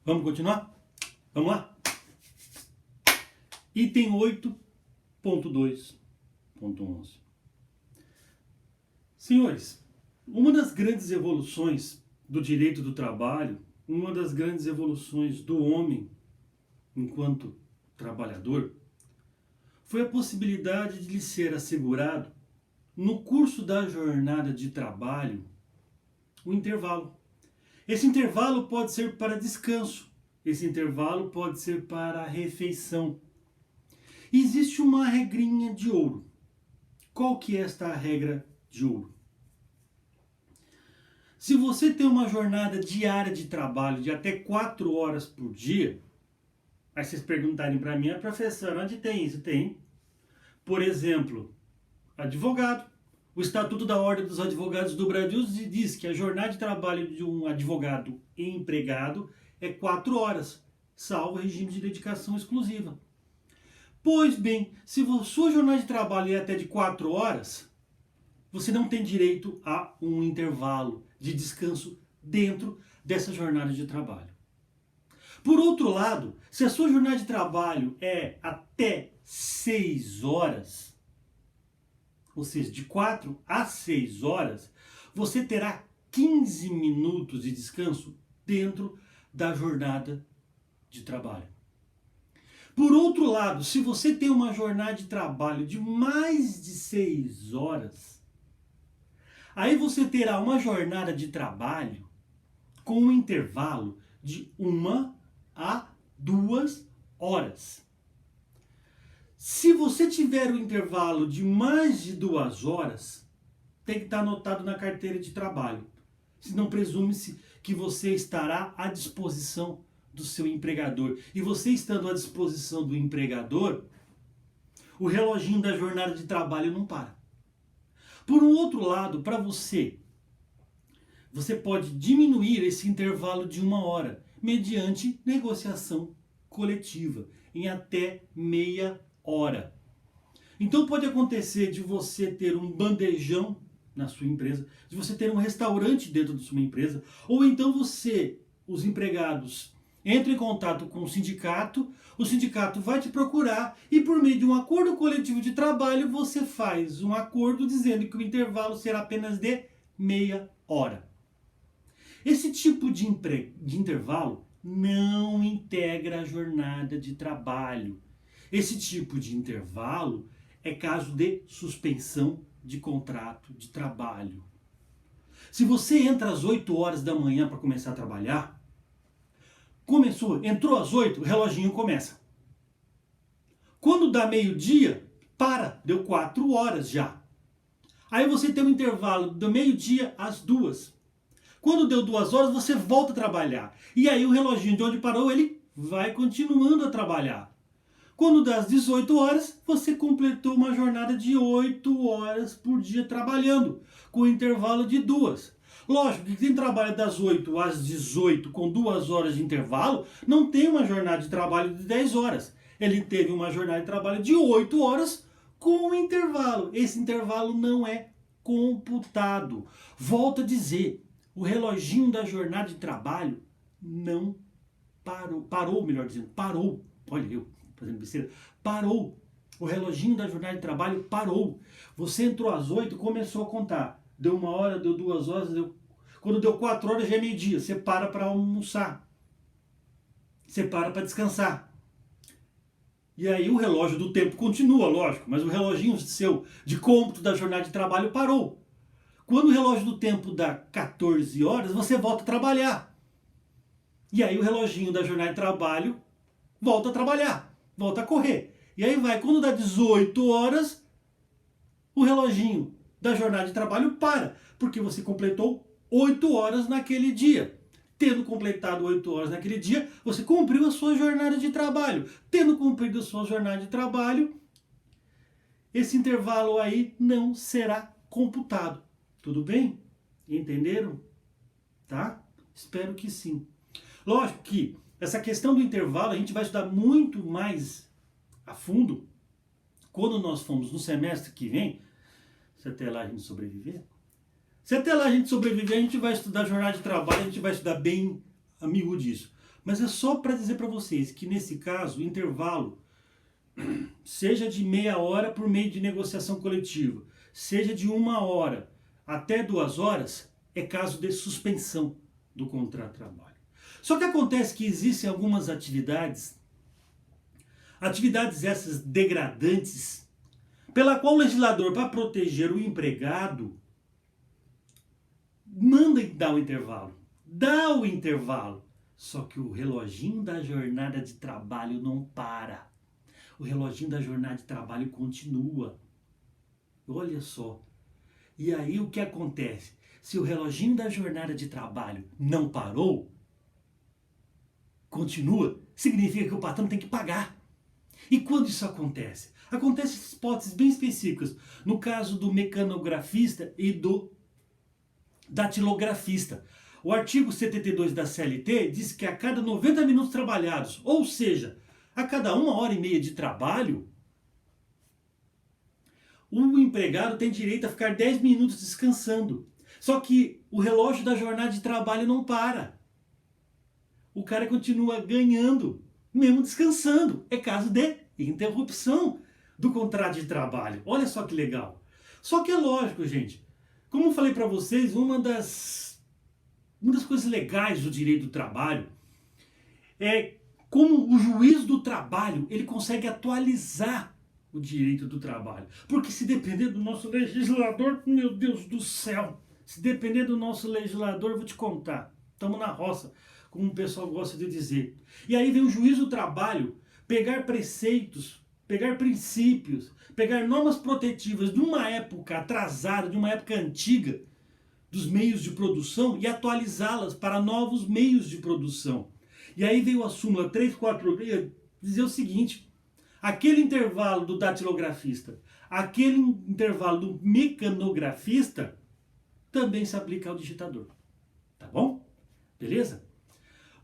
Vamos continuar? Vamos lá? Item 8.2.11. Senhores, uma das grandes evoluções do direito do trabalho, uma das grandes evoluções do homem enquanto trabalhador, foi a possibilidade de lhe ser assegurado, no curso da jornada de trabalho, um intervalo. Esse intervalo pode ser para descanso, esse intervalo pode ser para refeição. E existe uma regrinha de ouro. Qual que é esta regra de ouro? Se você tem uma jornada diária de trabalho de até 4 horas por dia, aí vocês perguntarem para mim, professor, onde tem isso? Tem. Por exemplo, advogado. O Estatuto da Ordem dos Advogados do Brasil diz que a jornada de trabalho de um advogado empregado é 4 horas, salvo regime de dedicação exclusiva. Pois bem, se a sua jornada de trabalho é até de 4 horas, você não tem direito a um intervalo de descanso dentro dessa jornada de trabalho. Por outro lado, se a sua jornada de trabalho é até 6 horas, ou seja, de 4 a 6 horas, você terá 15 minutos de descanso dentro da jornada de trabalho. Por outro lado, se você tem uma jornada de trabalho de mais de 6 horas, aí você terá uma jornada de trabalho com um intervalo de 1 a 2 horas. Se você tiver um intervalo de mais de 2 horas, tem que estar anotado na carteira de trabalho. Senão presume-se que você estará à disposição do seu empregador. E você estando à disposição do empregador, o reloginho da jornada de trabalho não para. Por um outro lado, para você pode diminuir esse intervalo de 1 hora mediante negociação coletiva em até meia hora. Então pode acontecer de você ter um bandejão na sua empresa, de você ter um restaurante dentro da sua empresa, ou então os empregados, entram em contato com o sindicato vai te procurar e por meio de um acordo coletivo de trabalho você faz um acordo dizendo que o intervalo será apenas de meia hora. Esse tipo de intervalo não integra a jornada de trabalho. Esse tipo de intervalo é caso de suspensão de contrato de trabalho. Se você entra às 8 horas da manhã para começar a trabalhar, entrou às 8, o reloginho começa. Quando dá meio-dia, deu 4 horas já. Aí você tem um intervalo do meio-dia às 2. Quando deu 2 horas, você volta a trabalhar. E aí o reloginho de onde parou, ele vai continuando a trabalhar. Quando dá às 18 horas, você completou uma jornada de 8 horas por dia trabalhando, com intervalo de 2. Lógico que quem trabalha das 8 às 18 com 2 horas de intervalo, não tem uma jornada de trabalho de 10 horas. Ele teve uma jornada de trabalho de 8 horas com um intervalo. Esse intervalo não é computado. Volto a dizer, o reloginho da jornada de trabalho não parou. Olha eu fazendo besteira. Parou. O reloginho da jornada de trabalho parou. Você entrou às 8, começou a contar. Deu 1 hora, deu 2 horas, quando deu 4 horas já é meio-dia. Você para almoçar. Você para descansar. E aí o relógio do tempo continua, lógico, mas o reloginho seu de cômputo da jornada de trabalho parou. Quando o relógio do tempo dá 14 horas, você volta a trabalhar. E aí o reloginho da jornada de trabalho volta a trabalhar, volta a correr. E aí vai, quando dá 18 horas, o reloginho da jornada de trabalho para, porque você completou 8 horas naquele dia. Tendo completado 8 horas naquele dia, você cumpriu a sua jornada de trabalho. Tendo cumprido a sua jornada de trabalho, esse intervalo aí não será computado. Tudo bem? Entenderam? Tá? Espero que sim. Lógico que essa questão do intervalo a gente vai estudar muito mais a fundo quando nós formos no semestre que vem, se até lá a gente sobreviver. Se até lá a gente sobreviver, a gente vai estudar jornada de trabalho, a gente vai estudar bem a miúdo isso. Mas é só para dizer para vocês que nesse caso, o intervalo, seja de meia hora por meio de negociação coletiva, seja de 1 hora até 2 horas, é caso de suspensão do contrato de trabalho. Só que acontece que existem algumas atividades essas degradantes, pela qual o legislador, para proteger o empregado, manda dar o intervalo. Dá o intervalo. Só que o reloginho da jornada de trabalho não para. O reloginho da jornada de trabalho continua. Olha só. E aí o que acontece? Se o reloginho da jornada de trabalho não parou, continua, significa que o patrão tem que pagar. E quando isso acontece? Acontece em hipóteses bem específicas. No caso do mecanografista e do datilografista. O artigo 72 da CLT diz que a cada 90 minutos trabalhados, ou seja, a cada 1 hora e meia de trabalho, o empregado tem direito a ficar 10 minutos descansando. Só que o relógio da jornada de trabalho não para. O cara continua ganhando, mesmo descansando. É caso de interrupção do contrato de trabalho. Olha só que legal. Só que é lógico, gente. Como eu falei para vocês, uma das coisas legais do direito do trabalho é como o juiz do trabalho ele consegue atualizar o direito do trabalho. Porque se depender do nosso legislador, meu Deus do céu, se depender do nosso legislador, eu vou te contar, estamos na roça, como o pessoal gosta de dizer. E aí vem o juiz do trabalho pegar preceitos, pegar princípios, pegar normas protetivas de uma época atrasada, de uma época antiga, dos meios de produção e atualizá-las para novos meios de produção. E aí veio a súmula 346 dizer o seguinte: aquele intervalo do datilografista, aquele intervalo do mecanografista também se aplica ao digitador. Tá bom? Beleza?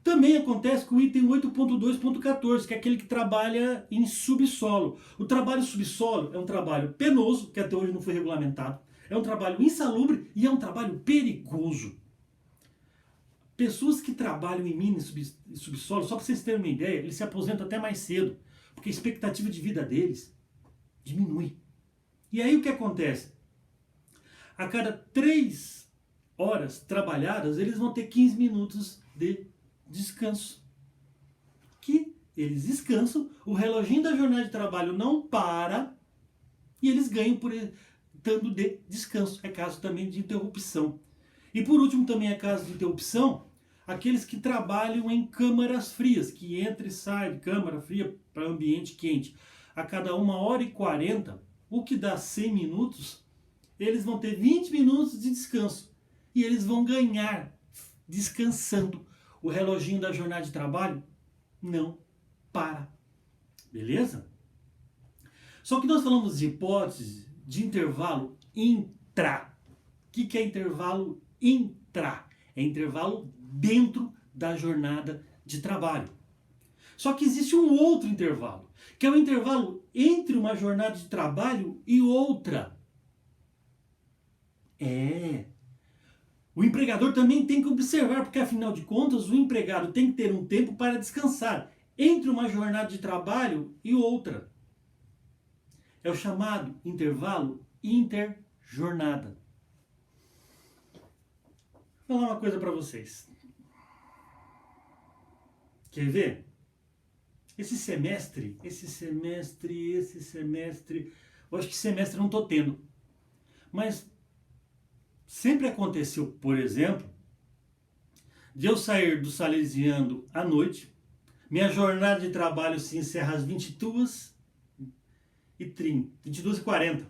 Também acontece com o item 8.2.14, que é aquele que trabalha em subsolo. O trabalho subsolo é um trabalho penoso, que até hoje não foi regulamentado, é um trabalho insalubre e é um trabalho perigoso. Pessoas que trabalham em mina e subsolo, só para vocês terem uma ideia, eles se aposentam até mais cedo, porque a expectativa de vida deles diminui. E aí o que acontece? A cada 3 horas trabalhadas, eles vão ter 15 minutos de descanso. Que eles descansam, o reloginho da jornada de trabalho não para e eles ganham por estando de descanso. É caso também de interrupção. E por último também é caso de interrupção aqueles que trabalham em câmaras frias, que entra e sai de câmara fria para ambiente quente. A cada 1 hora e 40, o que dá 100 minutos, eles vão ter 20 minutos de descanso. E eles vão ganhar descansando. O reloginho da jornada de trabalho não para. Beleza? Só que nós falamos de hipótese de intervalo intra. O que é intervalo intra? É intervalo dentro da jornada de trabalho. Só que existe um outro intervalo, que é o intervalo entre uma jornada de trabalho e outra. O empregador também tem que observar, porque afinal de contas o empregado tem que ter um tempo para descansar entre uma jornada de trabalho e outra. É o chamado intervalo interjornada. Vou falar uma coisa para vocês. Quer ver? Esse semestre, eu acho que semestre eu não estou tendo. Mas sempre aconteceu, por exemplo, de eu sair do Salesiano à noite, minha jornada de trabalho se encerra às 22h30, 22h40.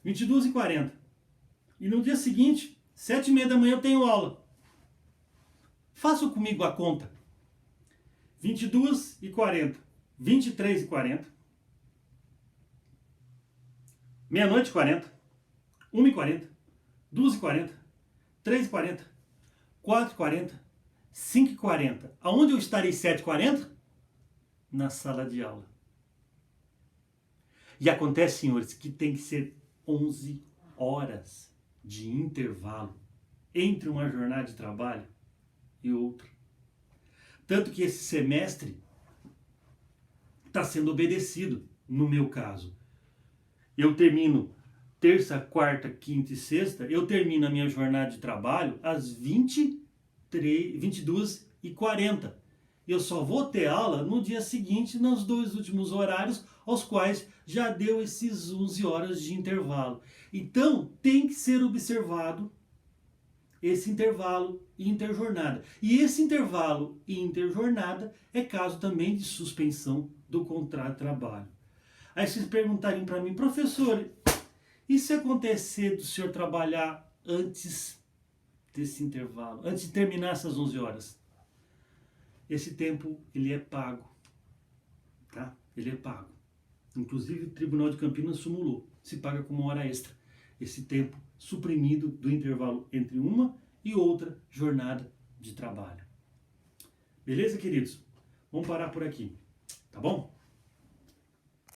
22h40. E no dia seguinte, 7h30 da manhã eu tenho aula. Façam comigo a conta. 22h40, 23h40, meia-noite e 40, 1h40, 2h40, 3h40, 4h40, 5h40. Aonde eu estarei 7h40? Na sala de aula. E acontece, senhores, que tem que ser 11 horas de intervalo entre uma jornada de trabalho e outra. Tanto que esse semestre está sendo obedecido, no meu caso. Eu termino terça, quarta, quinta e sexta, eu termino a minha jornada de trabalho às 22h40. Eu só vou ter aula no dia seguinte, nos 2 últimos horários, aos quais já deu esses 11 horas de intervalo. Então, tem que ser observado esse intervalo e interjornada. E esse intervalo e interjornada é caso também de suspensão do contrato de trabalho. Aí vocês perguntarem para mim, professor, e se acontecer do senhor trabalhar antes desse intervalo, antes de terminar essas 11 horas? Esse tempo, ele é pago, tá? Ele é pago. Inclusive, o Tribunal de Campinas sumulou, se paga como hora extra. Esse tempo suprimido do intervalo entre uma e outra jornada de trabalho. Beleza, queridos? Vamos parar por aqui, tá bom?